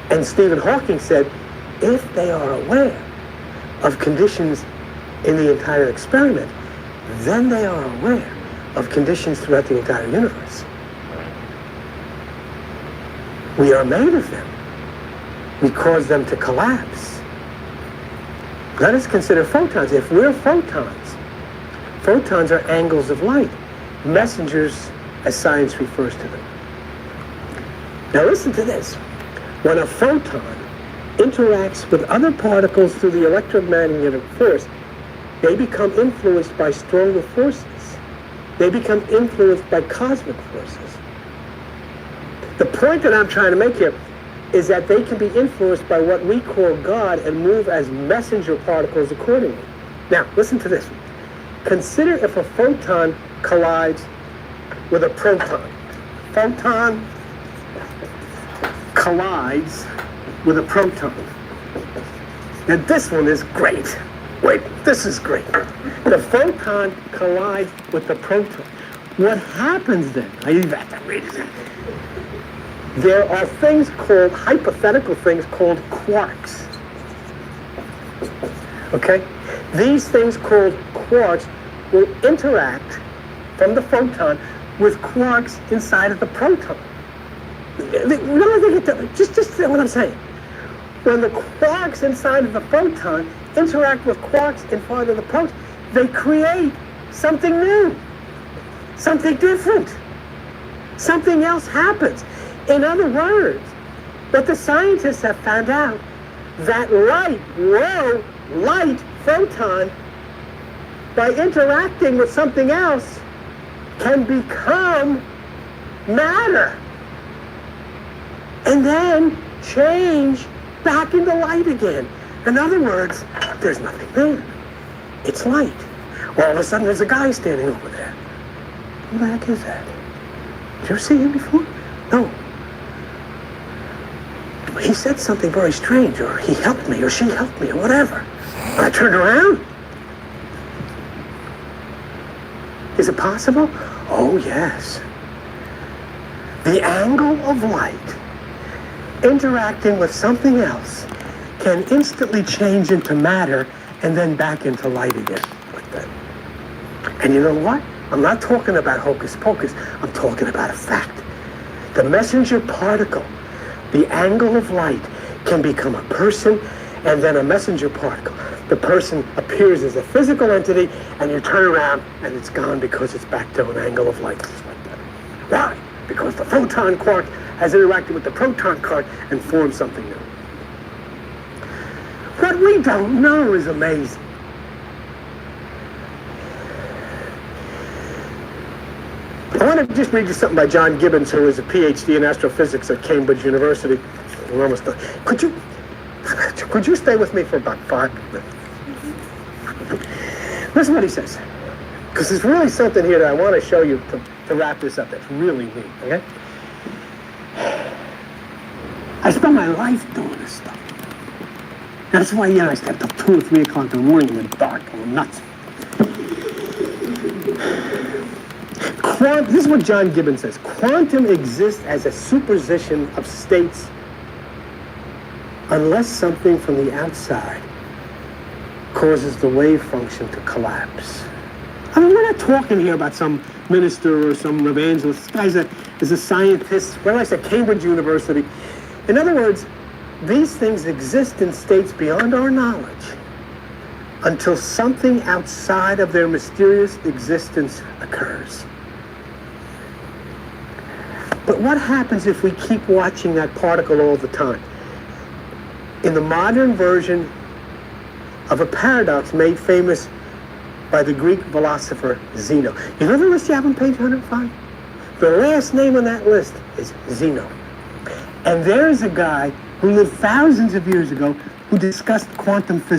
And Stephen Hawking said, if they are aware of conditions in the entire experiment, then they are aware of conditions throughout the entire universe. We are made of them. We cause them to collapse. Let us consider photons. If we're photons, photons are angles of light, messengers as science refers to them. Now listen to this. When a photon interacts with other particles through the electromagnetic force, they become influenced by stronger forces. They become influenced by cosmic forces. The point that I'm trying to make here is that they can be influenced by what we call God and move as messenger particles accordingly. Now, listen to this. Consider if a photon collides with a proton. Photon collides with a proton. Now, this one is great. Wait, this is great. The photon collides with the proton. What happens then? I have to read it. There are things called, hypothetical things called quarks. Okay? These things called quarks will interact from the photon with quarks inside of the proton. Just what I'm saying. When the quarks inside of the photon interact with quarks inside of the proton, they create something new, something different. Something else happens. In other words, what the scientists have found out, that light, low light photon, by interacting with something else, can become matter. And then change back into light again. In other words, there's nothing there. It's light. All of a sudden, there's a guy standing over there. Who the heck is that? Did you ever see him before? No. He said something very strange, or he helped me, or she helped me, or whatever. I turned around. Is it possible? Oh, yes. The angle of light interacting with something else can instantly change into matter and then back into light again, like that. And you know what? I'm not talking about hocus pocus. I'm talking about a fact. The messenger particle, the angle of light, can become a person and then a messenger particle. The person appears as a physical entity, and you turn around and it's gone because it's back to an angle of light, just like that. Why? Because the photon quark has interacted with the proton quark and formed something new. What we don't know is amazing. I want to just read you something by John Gibbons, who is a PhD in astrophysics at Cambridge University. We're almost done. Could you stay with me for about 5 minutes? Listen what he says. Because there's really something here that I want to show you to wrap this up. That's really neat, okay? I spent my life doing this stuff. That's why, I stay up till 2 or 3 o'clock in the morning in the dark. I'm nuts. This is what John Gibbons says. Quantum exists as a superposition of states unless something from the outside causes the wave function to collapse. I mean, we're not talking here about some minister or some evangelist. This guy is a scientist, well, I said Cambridge University. In other words, these things exist in states beyond our knowledge until something outside of their mysterious existence occurs. But what happens if we keep watching that particle all the time? In the modern version of a paradox made famous by the Greek philosopher Zeno. You know the list you have on page 105? The last name on that list is Zeno. And there is a guy who lived thousands of years ago who discussed quantum physics.